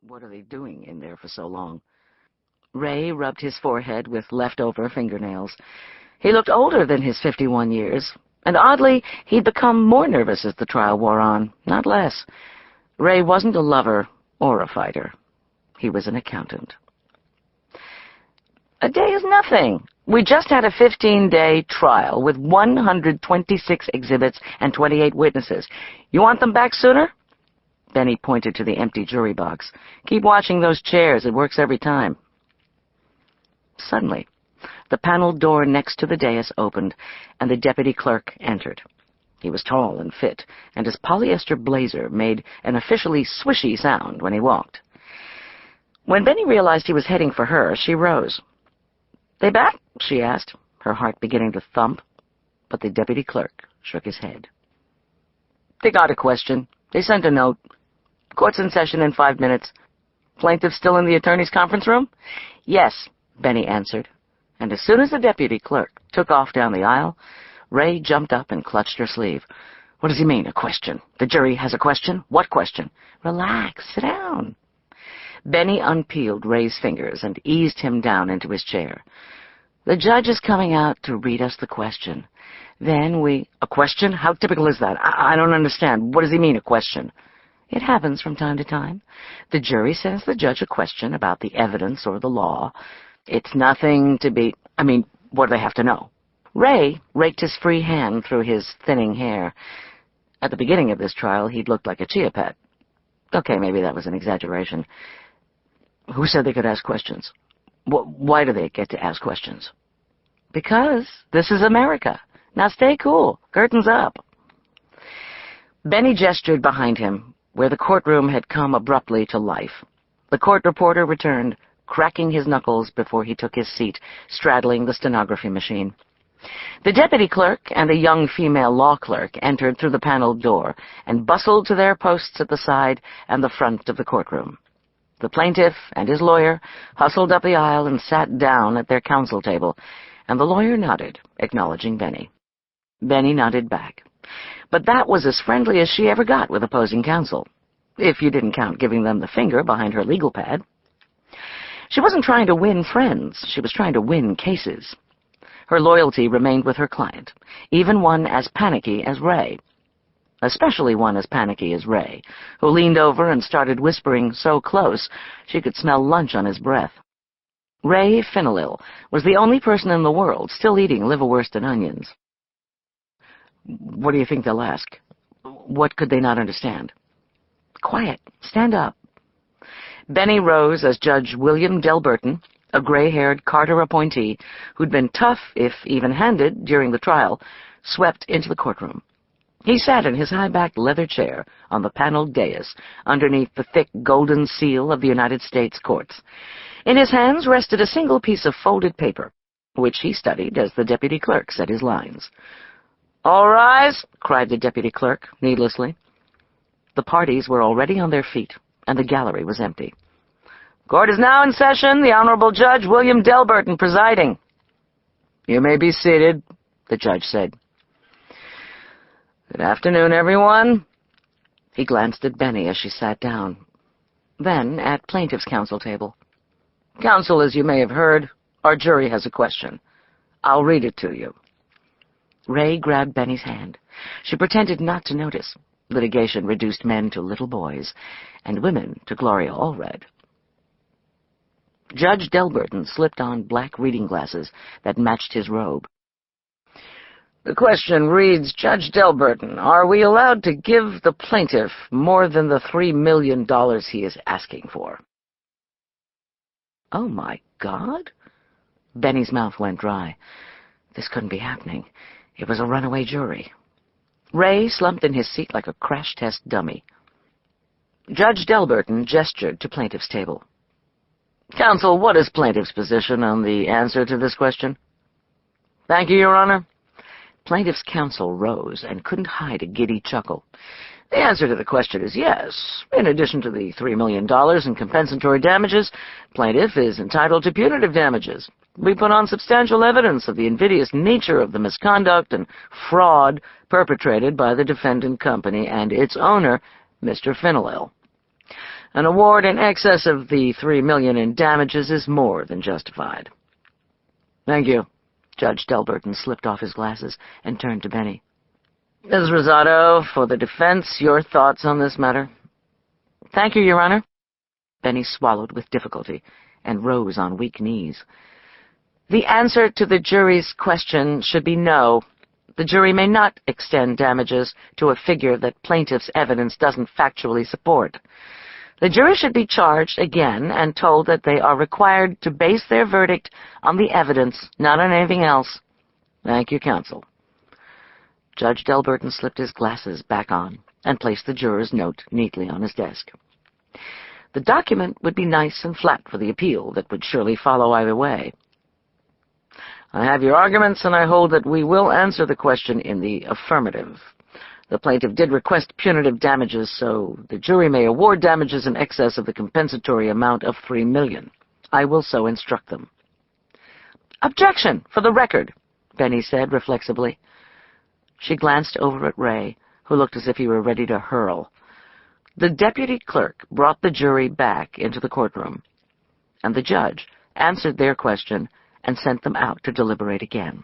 What are they doing in there for so long? Ray rubbed his forehead with leftover fingernails. He looked older than his 51 years, and oddly, he'd become more nervous as the trial wore on, not less. Ray wasn't a lover or a fighter. He was an accountant. A day is nothing. We just had a 15-day trial with 126 exhibits and 28 witnesses. You want them back sooner? Bennie pointed to the empty jury box. Keep watching those chairs. It works every time. Suddenly, the paneled door next to the dais opened, and the deputy clerk entered. He was tall and fit, and his polyester blazer made an officially swishy sound when he walked. When Bennie realized he was heading for her, she rose. "They back?" she asked, her heart beginning to thump, but the deputy clerk shook his head. "They got a question. They sent a note. Court's in session in 5 minutes. Plaintiff still in the attorney's conference room?" "Yes," Bennie answered, and as soon as the deputy clerk took off down the aisle, Ray jumped up and clutched her sleeve. "What does he mean, a question? The jury has a question? What question?" "Relax, sit down." Bennie unpeeled Ray's fingers and eased him down into his chair. "The judge is coming out to read us the question. Then we—" "A question? How typical is that? I don't understand. What does he mean, a question?" "It happens from time to time. The jury sends the judge a question about the evidence or the law. It's nothing to be— what do they have to know?" Ray raked his free hand through his thinning hair. At the beginning of this trial, he'd looked like a chia pet. Okay, maybe that was an exaggeration. "Who said they could ask questions? Why do they get to ask questions?" "Because this is America. Now stay cool. Curtains up." Bennie gestured behind him, where the courtroom had come abruptly to life. The court reporter returned, cracking his knuckles before he took his seat, straddling the stenography machine. The deputy clerk and a young female law clerk entered through the paneled door and bustled to their posts at the side and the front of the courtroom. The plaintiff and his lawyer hustled up the aisle and sat down at their counsel table, and the lawyer nodded, acknowledging Bennie. Bennie nodded back. But that was as friendly as she ever got with opposing counsel, if you didn't count giving them the finger behind her legal pad. She wasn't trying to win friends. She was trying to win cases. Her loyalty remained with her client, even one as panicky as Ray. Especially one as panicky as Ray, who leaned over and started whispering so close she could smell lunch on his breath. Ray Fenelil was the only person in the world still eating liverwurst and onions. "What do you think they'll ask? What could they not understand?" "Quiet. Stand up." Bennie rose as Judge William Delburton, a gray-haired Carter appointee who'd been tough, if even-handed, during the trial, swept into the courtroom. He sat in his high-backed leather chair on the paneled dais underneath the thick golden seal of the United States courts. In his hands rested a single piece of folded paper, which he studied as the deputy clerk said his lines. "All rise!" cried the deputy clerk, needlessly. The parties were already on their feet, and the gallery was empty. "Court is now in session. The Honorable Judge William Delburton presiding." "You may be seated," the judge said. "Good afternoon, everyone." He glanced at Bennie as she sat down. Then at plaintiff's counsel table. "Counsel, as you may have heard, our jury has a question. I'll read it to you." Ray grabbed Bennie's hand. She pretended not to notice. Litigation reduced men to little boys, and women to Gloria Allred. Judge Delburton slipped on black reading glasses that matched his robe. "The question reads, Judge Delburton, are we allowed to give the plaintiff more than the $3 million he is asking for?" "Oh, my God!" Bennie's mouth went dry. This couldn't be happening. It was a runaway jury. Ray slumped in his seat like a crash test dummy. Judge Delburton gestured to plaintiff's table. "Counsel, what is plaintiff's position on the answer to this question?" "Thank you, Your Honor." Plaintiff's counsel rose and couldn't hide a giddy chuckle. "The answer to the question is yes. In addition to the $3 million in compensatory damages, plaintiff is entitled to punitive damages. We put on substantial evidence of the invidious nature of the misconduct and fraud perpetrated by the defendant company and its owner, Mr. Fenelil. An award in excess of the $3 million in damages is more than justified. Thank you. Judge Delberton slipped off his glasses and turned to Bennie. Ms. Rosato, for the defense, your thoughts on this matter? Thank you, Your Honor. Bennie swallowed with difficulty and rose on weak knees. The answer to the jury's question should be no. The jury may not extend damages to a figure that plaintiff's evidence doesn't factually support. The jury should be charged again and told that they are required to base their verdict on the evidence, not on anything else. Thank you, counsel. Judge Delberton slipped his glasses back on and placed the juror's note neatly on his desk. The document would be nice and flat for the appeal that would surely follow either way. I have your arguments, and I hold that we will answer the question in the affirmative. The plaintiff did request punitive damages, so the jury may award damages in excess of the compensatory amount of $3 million. I will so instruct them. Objection, for the record, Bennie said reflexively. She glanced over at Ray, who looked as if he were ready to hurl. The deputy clerk brought the jury back into the courtroom, and the judge answered their question and sent them out to deliberate again.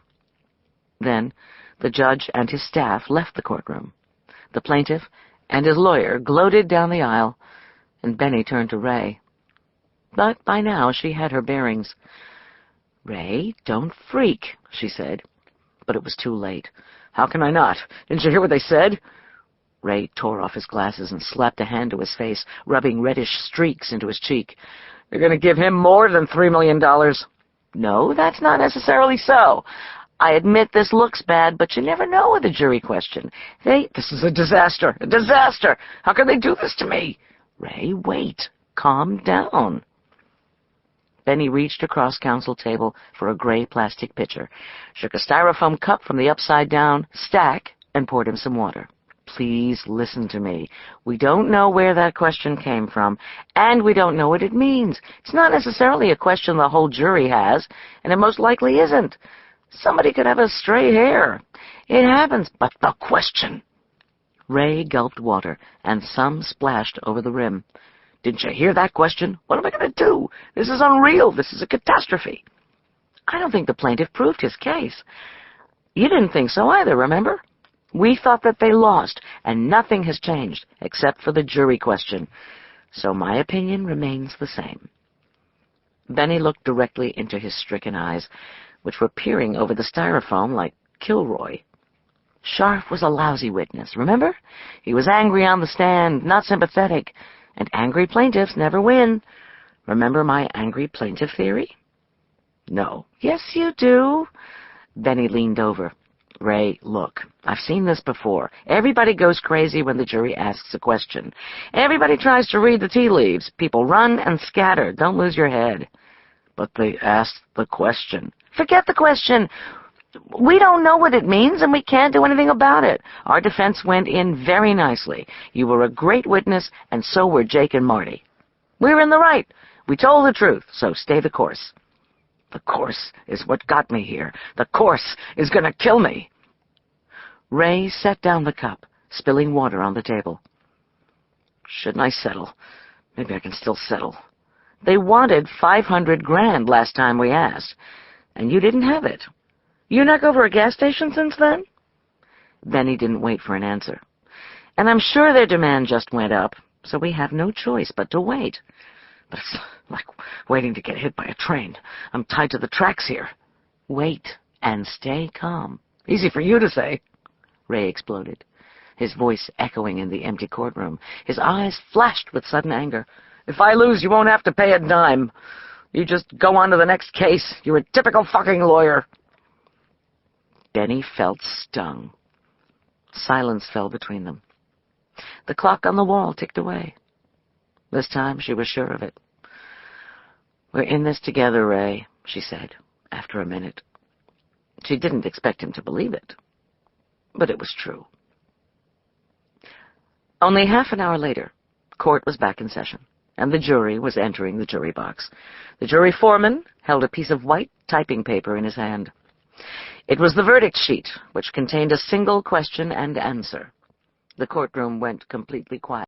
Then the judge and his staff left the courtroom. The plaintiff and his lawyer gloated down the aisle, and Bennie turned to Ray. But by now she had her bearings. "Ray, don't freak," she said. But it was too late. "How can I not? Didn't you hear what they said?" Ray tore off his glasses and slapped a hand to his face, rubbing reddish streaks into his cheek. "You're going to give him more than $3 million. No, that's not necessarily so. I admit this looks bad, but you never know with a jury question. This is a disaster. A disaster! How can they do this to me?" "Ray, wait. Calm down." Bennie reached across counsel table for a gray plastic pitcher, shook a styrofoam cup from the upside-down stack, and poured him some water. "Please listen to me. We don't know where that question came from, and we don't know what it means. It's not necessarily a question the whole jury has, and it most likely isn't. Somebody could have a stray hair. It happens, but the question—" Ray gulped water, and some splashed over the rim. "Didn't you hear that question? What am I going to do? This is unreal. This is a catastrophe." "I don't think the plaintiff proved his case. You didn't think so either, remember? We thought that they lost, and nothing has changed, except for the jury question. So my opinion remains the same." Bennie looked directly into his stricken eyes, which were peering over the styrofoam like Kilroy. Scharf was a lousy witness, remember? He was angry on the stand, not sympathetic, and angry plaintiffs never win. Remember my angry plaintiff theory? No. Yes, you do. Bennie leaned over. "Ray, look, I've seen this before. Everybody goes crazy when the jury asks a question. Everybody tries to read the tea leaves. People run and scatter. Don't lose your head." "But they asked the question." "Forget the question. We don't know what it means, and we can't do anything about it. Our defense went in very nicely. You were a great witness, and so were Jake and Marty. We were in the right. We told the truth, so stay the course." "The course is what got me here. The course is going to kill me." Ray set down the cup, spilling water on the table. "Shouldn't I settle? Maybe I can still settle. They wanted $500,000 last time we asked, and you didn't have it. You knock over a gas station since then?" Bennie didn't wait for an answer. "And I'm sure their demand just went up, so we have no choice but to wait. But it's like waiting to get hit by a train. I'm tied to the tracks here." "Wait and stay calm." "Easy for you to say," Ray exploded, his voice echoing in the empty courtroom. His eyes flashed with sudden anger. "If I lose, you won't have to pay a dime. You just go on to the next case. You're a typical fucking lawyer." Bennie felt stung. Silence fell between them. The clock on the wall ticked away. This time she was sure of it. "We're in this together, Ray," she said, after a minute. She didn't expect him to believe it, but it was true. Only half an hour later, court was back in session, and the jury was entering the jury box. The jury foreman held a piece of white typing paper in his hand. It was the verdict sheet, which contained a single question and answer. The courtroom went completely quiet.